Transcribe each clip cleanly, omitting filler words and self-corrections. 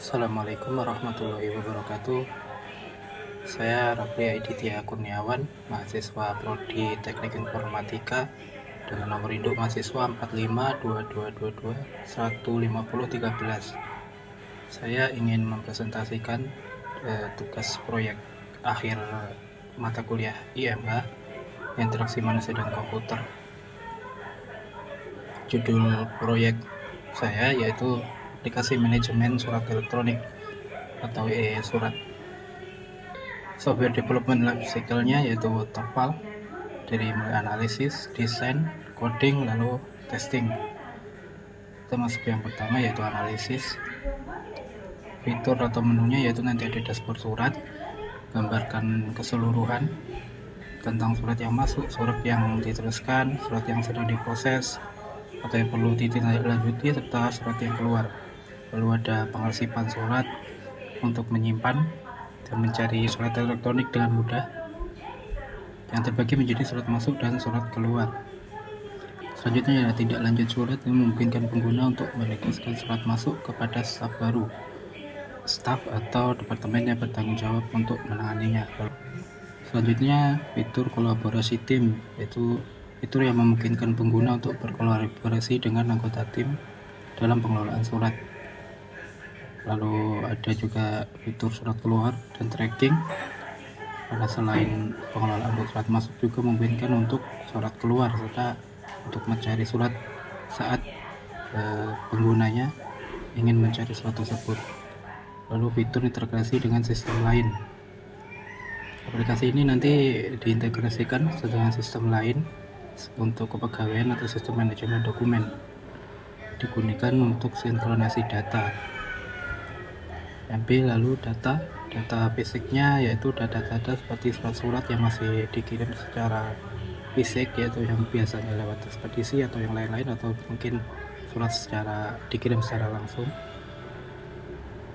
Assalamualaikum warahmatullahi wabarakatuh. Saya Rafli Aditya Kurniawan, mahasiswa Prodi Teknik Informatika dengan nomor induk mahasiswa 45222215015013. Saya ingin mempresentasikan tugas proyek akhir mata kuliah IMA, Interaksi Manusia dan Komputer. Judul proyek saya yaitu Aplikasi Manajemen Surat Elektronik atau e-surat. Software Development Life Cycle-nya yaitu waterfall, dari mulai analisis, desain, coding, lalu testing. Kita masuk yang pertama yaitu analisis. Fitur atau menunya yaitu nanti ada dashboard surat, gambarkan keseluruhan tentang surat yang masuk, surat yang diteruskan, surat yang sedang diproses atau yang perlu ditindaklanjuti, serta surat yang keluar. Lalu ada pengarsipan surat untuk menyimpan dan mencari surat elektronik dengan mudah, yang terbagi menjadi surat masuk dan surat keluar. Selanjutnya adalah tindak lanjut surat yang memungkinkan pengguna untuk meregistrasikan surat masuk kepada staf baru, staf atau departemen yang bertanggung jawab untuk menanganinya. Selanjutnya fitur kolaborasi tim, yaitu fitur yang memungkinkan pengguna untuk berkolaborasi dengan anggota tim dalam pengelolaan surat. Lalu ada juga fitur surat keluar dan tracking, karena selain pengelolaan surat masuk juga memungkinkan untuk surat keluar serta untuk mencari surat saat penggunanya ingin mencari surat tersebut. Lalu fitur integrasi dengan sistem lain. Aplikasi ini nanti diintegrasikan dengan sistem lain untuk kepegawaian atau sistem manajemen dokumen, digunakan untuk sinkronisasi data. Lalu data fisiknya yaitu data-data seperti surat-surat yang masih dikirim secara fisik, yaitu yang biasanya lewat ekspedisi atau yang lain-lain, atau mungkin surat dikirim secara langsung.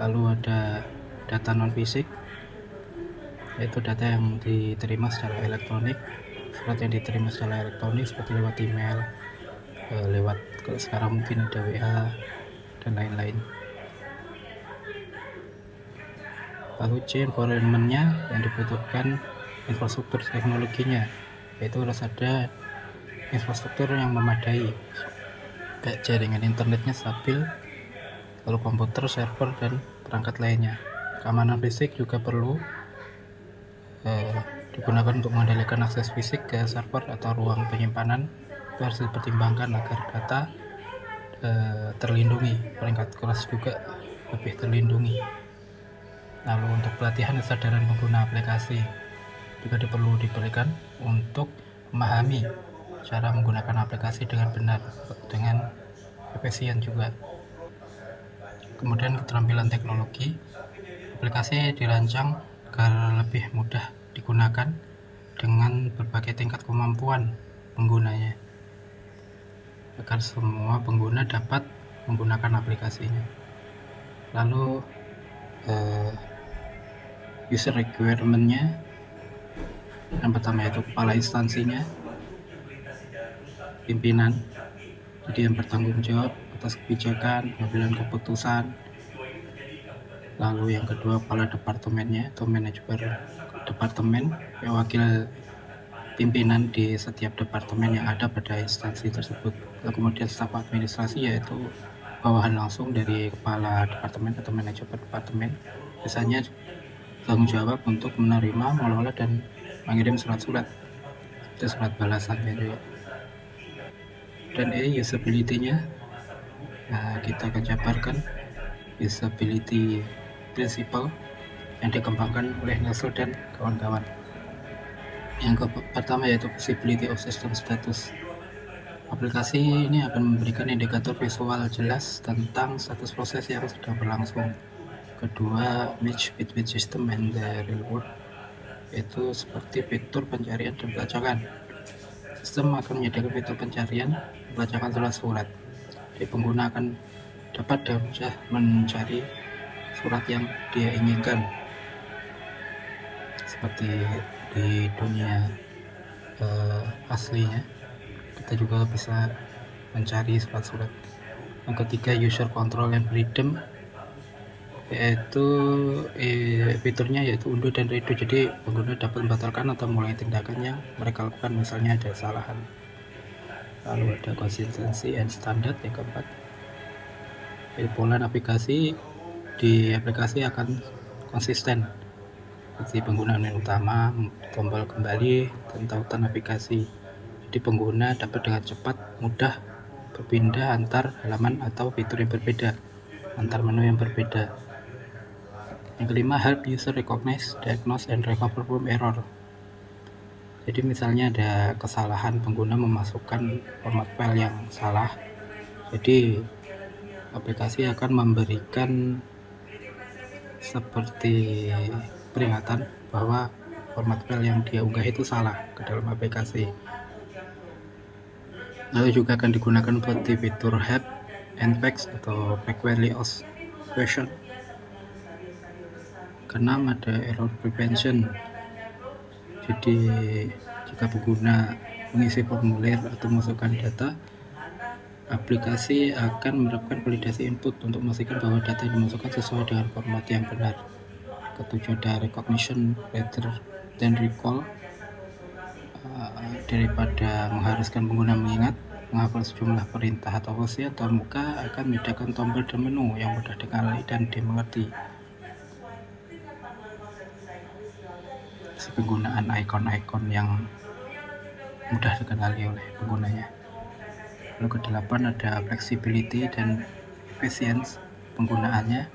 Lalu ada data non fisik, yaitu data yang diterima secara elektronik, surat yang diterima secara elektronik seperti lewat email, lewat sekarang mungkin ada WA dan lain-lain. Lalu C, environment-nya yang dibutuhkan infrastruktur teknologinya, yaitu harus ada infrastruktur yang memadai, kayak jaringan internetnya stabil, lalu komputer, server, dan perangkat lainnya. Keamanan fisik juga perlu digunakan untuk mengendalikan akses fisik ke server atau ruang penyimpanan. Itu harus dipertimbangkan agar data terlindungi, peringkat kelas juga lebih terlindungi. Lalu untuk pelatihan kesadaran pengguna aplikasi juga perlu diberikan untuk memahami cara menggunakan aplikasi dengan benar, dengan efisien juga. Kemudian keterampilan teknologi, aplikasi dirancang agar lebih mudah digunakan dengan berbagai tingkat kemampuan penggunanya, agar semua pengguna dapat menggunakan aplikasinya. Lalu user requirement-nya, yang pertama yaitu kepala instansinya, pimpinan, jadi yang bertanggung jawab atas kebijakan, pengambilan keputusan. Lalu yang kedua kepala departemennya atau manajer departemen, yang wakil pimpinan di setiap departemen yang ada pada instansi tersebut. Lalu kemudian staf administrasi, yaitu bawahan langsung dari kepala departemen atau manajer departemen, biasanya tanggung jawab untuk menerima, mengelola, dan mengirim surat-surat, itu surat balasannya juga. Dan usability-nya, kita akan jabarkan usability principle yang dikembangkan oleh Nelson dan kawan-kawan. Yang pertama yaitu visibility of system status. Aplikasi ini akan memberikan indikator visual jelas tentang status proses yang sedang berlangsung. Kedua, match between system and the real world, yaitu seperti fitur pencarian dan pelacakan. Sistem akan menyediakan fitur pencarian dan pelacakan surat. Jadi pengguna akan dapat dengan mudah mencari surat yang dia inginkan, seperti di dunia aslinya kita juga bisa mencari surat-surat. Yang ketiga, user control and freedom, yaitu fiturnya yaitu undo dan redo. Jadi pengguna dapat membatalkan atau mengulangi tindakan yang mereka lakukan, misalnya ada kesalahan. Lalu ada konsistensi and standard yang keempat, pola navigasi di aplikasi akan konsisten, seperti penggunaan menu utama, tombol kembali, dan tautan navigasi. Jadi pengguna dapat dengan cepat mudah berpindah antar halaman atau fitur yang berbeda, antar menu yang berbeda. Yang kelima, help user recognize, diagnose, and recover from error. Jadi misalnya ada kesalahan, pengguna memasukkan format file yang salah, jadi aplikasi akan memberikan seperti peringatan bahwa format file yang dia unggah itu salah ke dalam aplikasi. Lalu juga akan digunakan buat di fitur help and fix atau frequently asked question. Keenam, ada error prevention. Jadi jika pengguna mengisi formulir atau memasukkan data, aplikasi akan melakukan validasi input untuk memastikan bahwa data yang dimasukkan sesuai dengan format yang benar. Ketujuh, ada recognition rather than recall. Daripada mengharuskan pengguna mengingat, menghafal sejumlah perintah atau opsi atau muka, akan membedakan tombol dan menu yang mudah dikenali dan dimengerti. Penggunaan ikon-ikon yang mudah dikenali oleh penggunanya. Lalu kedelapan, ada flexibility dan efficiency penggunaannya.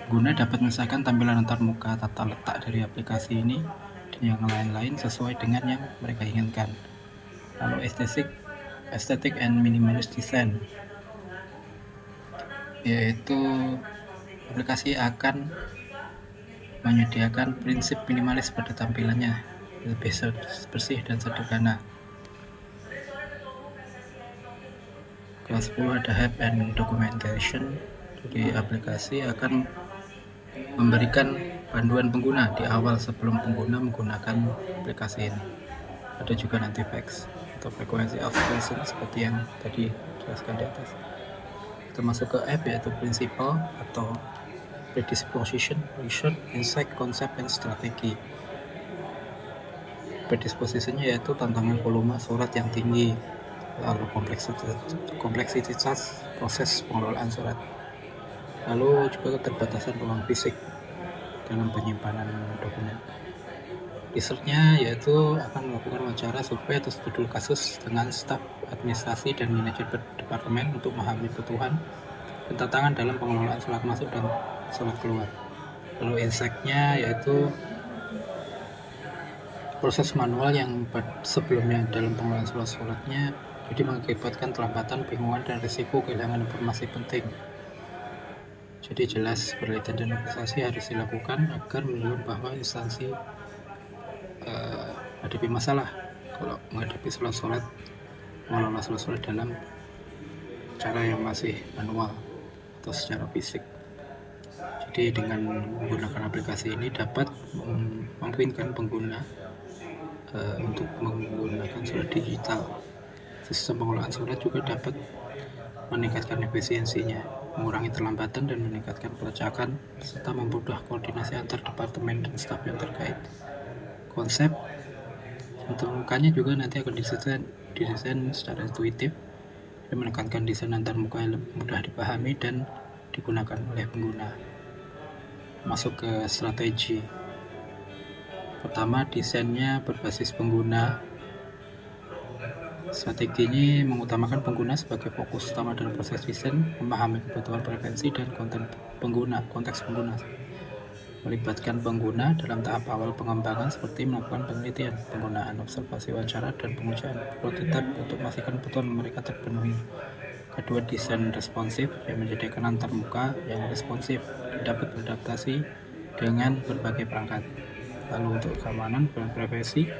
Pengguna dapat menyesuaikan tampilan antar muka, tata letak dari aplikasi ini dan yang lain-lain sesuai dengan yang mereka inginkan. Lalu aesthetic and minimalist design, yaitu aplikasi akan menyediakan prinsip minimalis pada tampilannya, lebih bersih dan sederhana. Kelas 10, ada help and documentation. Jadi aplikasi akan memberikan panduan pengguna di awal sebelum pengguna menggunakan aplikasi ini. Ada juga nanti facts atau frequency of question seperti yang tadi jelaskan di atas. Kita masuk ke F, yaitu principle atau predisposition, vision, insight, concept, and strategi. Predispositionnya yaitu tantangan volume surat yang tinggi, lalu kompleksitas proses pengelolaan surat, lalu juga keterbatasan ruang fisik dalam penyimpanan dokumen. Resultnya yaitu akan melakukan wawancara, survei, atau studi kasus dengan staf administrasi dan manajer departemen untuk memahami kebutuhan dan tantangan dalam pengelolaan surat masuk dan surat keluar. Lalu insight-nya yaitu proses manual yang sebelumnya dalam pengelolaan surat-suratnya jadi mengakibatkan kelambatan, bingungan, dan risiko kehilangan informasi penting. Jadi jelas penelitian dan investasi harus dilakukan agar menunjukkan bahwa instansi menghadapi masalah kalau menghadapi mengelola surat-surat dalam cara yang masih manual atau secara fisik. Jadi dengan menggunakan aplikasi ini dapat memungkinkan pengguna untuk menggunakan surat digital. Sistem pengelolaan surat juga dapat meningkatkan efisiensinya, mengurangi terlambatan, dan meningkatkan pelacakan, serta mempermudah koordinasi antar departemen dan staf yang terkait. Konsep untuk mukanya juga nanti akan didesain secara intuitif dan menekankan desain antar muka yang mudah dipahami dan digunakan oleh pengguna. Masuk ke strategi. Pertama, desainnya berbasis pengguna. Strategi ini mengutamakan pengguna sebagai fokus utama dalam proses desain, memahami kebutuhan preferensi dan konteks pengguna, melibatkan pengguna dalam tahap awal pengembangan seperti melakukan penelitian, penggunaan observasi wawancara, dan pengujian prototipe untuk memastikan kebutuhan mereka terpenuhi. Kedua, desain responsif yang menyediakan antar muka yang responsif dapat beradaptasi dengan berbagai perangkat. Lalu untuk keamanan dan privasi,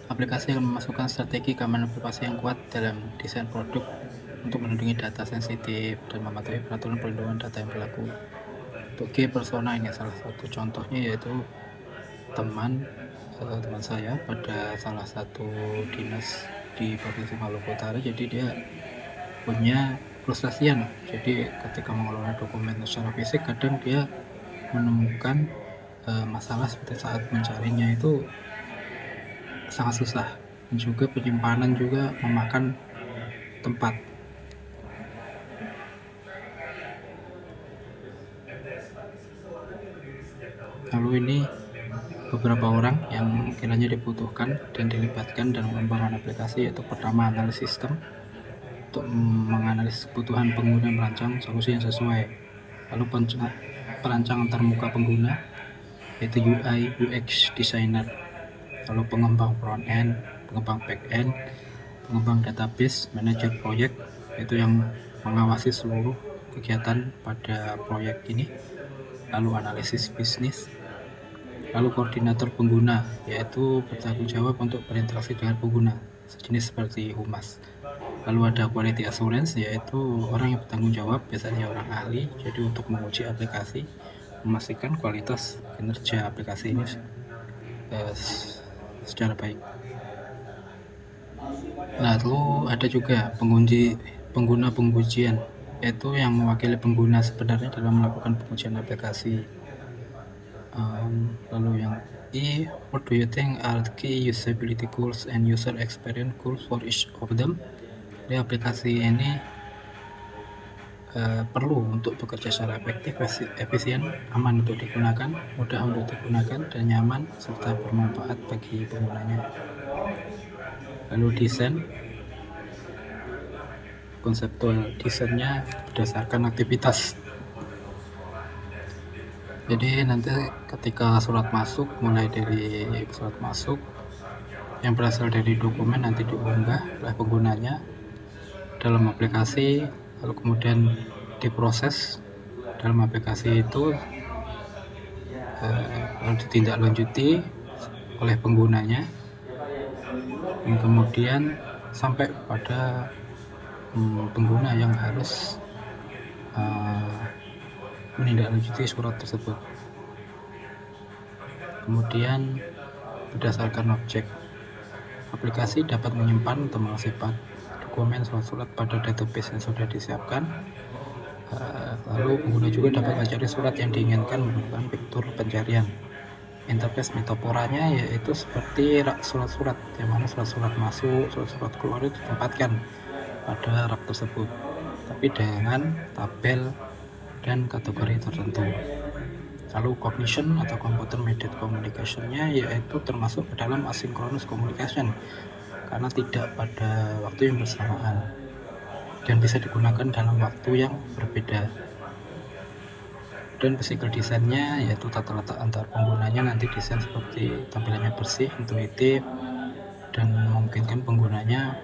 aplikasi akan memasukkan strategi keamanan privasi yang kuat dalam desain produk untuk melindungi data sensitif dan mematuhi peraturan perlindungan data yang berlaku. Untuk key persona, ini salah satu contohnya yaitu teman saya pada salah satu dinas di Provinsi Maluku Utara. Jadi dia punya frustasian. Jadi ketika mengelola dokumen secara fisik kadang dia menemukan masalah seperti saat mencarinya itu sangat susah, dan juga penyimpanan juga memakan tempat. Lalu ini beberapa orang yang kiranya dibutuhkan dan dilibatkan dalam pengembangan aplikasi, yaitu pertama analisis sistem untuk menganalisis kebutuhan pengguna, merancang solusi yang sesuai. Lalu perancang antarmuka pengguna, yaitu UI UX designer. Lalu pengembang front end, pengembang back end, pengembang database, manajer proyek, yaitu yang mengawasi seluruh kegiatan pada proyek ini. Lalu analisis bisnis. Lalu koordinator pengguna, yaitu bertanggung jawab untuk berinteraksi dengan pengguna, sejenis seperti humas. Lalu ada quality assurance, yaitu orang yang bertanggung jawab, biasanya orang ahli, jadi untuk menguji aplikasi, memastikan kualitas kinerja aplikasi ini secara baik. Lalu ada juga pengguna pengujian, yaitu yang mewakili pengguna sebenarnya dalam melakukan pengujian aplikasi. Lalu yang E, what do you think are the key usability goals and user experience goals for each of them? Jadi aplikasi ini perlu untuk bekerja secara efektif, efisien, aman untuk digunakan, mudah untuk digunakan, dan nyaman serta bermanfaat bagi penggunanya. Lalu desain, konseptual desainnya berdasarkan aktivitas. Jadi nanti ketika surat masuk, mulai dari surat masuk yang berasal dari dokumen nanti diunggah oleh penggunanya dalam aplikasi, lalu kemudian diproses dalam aplikasi itu, lalu ditindaklanjuti oleh penggunanya, dan kemudian sampai pada pengguna yang harus menindaklanjuti surat tersebut. Kemudian berdasarkan objek, aplikasi dapat menyimpan atau mengsimpan dokumen surat-surat pada database yang sudah disiapkan. Lalu pengguna juga dapat mencari surat yang diinginkan menggunakan fitur pencarian. Interface metaforanya yaitu seperti rak surat-surat, yang mana surat-surat masuk, surat-surat keluar itu ditempatkan pada rak tersebut, tapi dengan tabel dan kategori tertentu. Lalu cognition atau computer mediated communication-nya yaitu termasuk ke dalam asynchronous communication karena tidak pada waktu yang bersamaan dan bisa digunakan dalam waktu yang berbeda. Dan physical design-nya yaitu tata letak antar penggunanya, nanti desain seperti tampilannya bersih, intuitif, dan memungkinkan penggunanya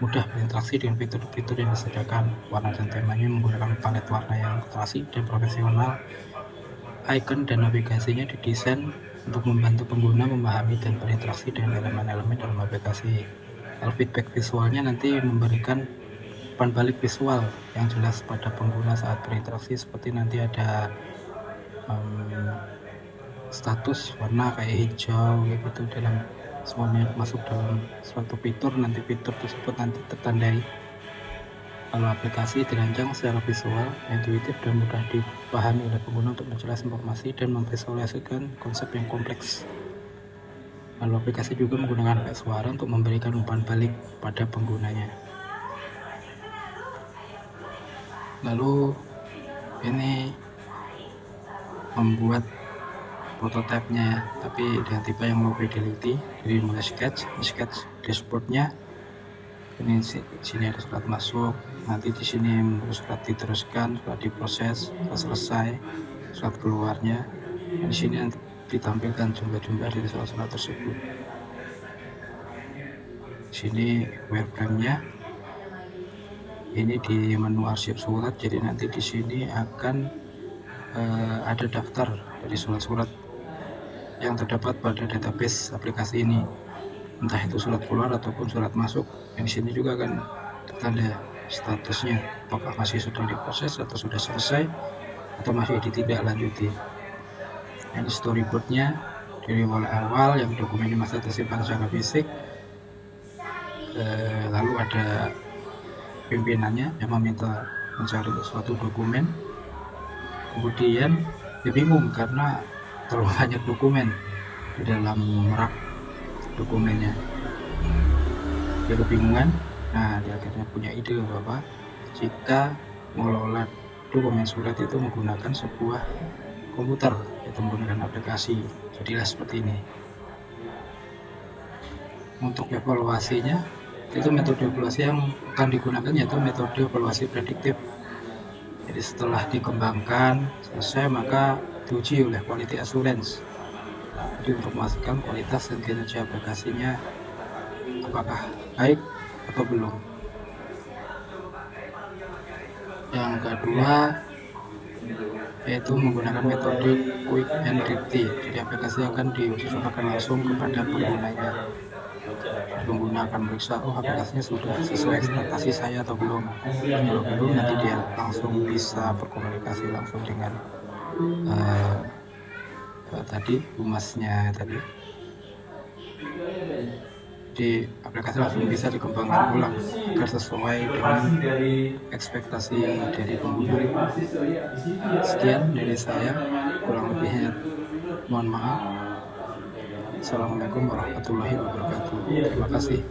mudah berinteraksi dengan fitur-fitur yang disediakan. Warna dan temanya menggunakan palet warna yang klasik dan profesional. Icon dan navigasinya didesain untuk membantu pengguna memahami dan berinteraksi dengan elemen-elemen dalam aplikasi. Lalu feedback visualnya nanti memberikan umpan balik visual yang jelas pada pengguna saat berinteraksi, seperti nanti ada status warna kayak hijau gitu dalam semuanya masuk dalam suatu fitur, nanti fitur tersebut nanti tertandai. Lalu aplikasi dirancang secara visual, intuitif, dan mudah dipahami oleh pengguna untuk memperjelas informasi dan memvisualisasikan konsep yang kompleks. Lalu aplikasi juga menggunakan efek suara untuk memberikan umpan balik pada penggunanya. Lalu ini membuat prototipenya, tapi dengan tipe yang low fidelity. Jadi mulai sketch dashboardnya. Ini sini ada surat masuk, nanti di sini surat diteruskan, surat diproses, surat selesai, surat keluarnya. Dan di sini nanti ditampilkan jumlah-jumlah dari surat-surat tersebut. Di sini wireframe-nya. Ini di menu arsip surat, jadi nanti di sini akan ada daftar dari surat-surat yang terdapat pada database aplikasi ini, entah itu surat keluar ataupun surat masuk. Dan di sini juga akan tertanda statusnya, apakah masih sedang diproses atau sudah selesai atau masih ditindaklanjuti. Ini storyboardnya dari mulai awal yang dokumennya masih tersimpan secara fisik, lalu ada pimpinannya yang meminta mencari suatu dokumen, kemudian dia bingung karena terlalu banyak dokumen di dalam rak dokumennya. Dia kebingungan. Nah, dia akhirnya punya ide bahwa jika mengelola dokumen surat itu menggunakan sebuah komputer, yaitu menggunakan aplikasi. Jadilah seperti ini. Untuk evaluasinya, itu metode evaluasi yang akan digunakan yaitu metode evaluasi prediktif. Jadi setelah dikembangkan selesai, maka diuji oleh quality assurance. Jadi untuk memastikan kualitas dan kinerja aplikasinya apakah baik atau belum. Yang kedua yaitu menggunakan metode quick and dirty. Jadi aplikasi akan diuji cobakan langsung kepada penggunanya. Pengguna akan meriksa, oh aplikasinya sudah sesuai ekspektasi saya atau belum. Kalau belum, nanti dia langsung bisa berkomunikasi langsung dengan tadi humasnya tadi. Jadi aplikasi langsung bisa dikembangkan ulang agar sesuai dengan ekspektasi dari pengguna. Sekian dari saya, kurang lebihnya mohon maaf. Assalamualaikum warahmatullahi wabarakatuh. Terima kasih.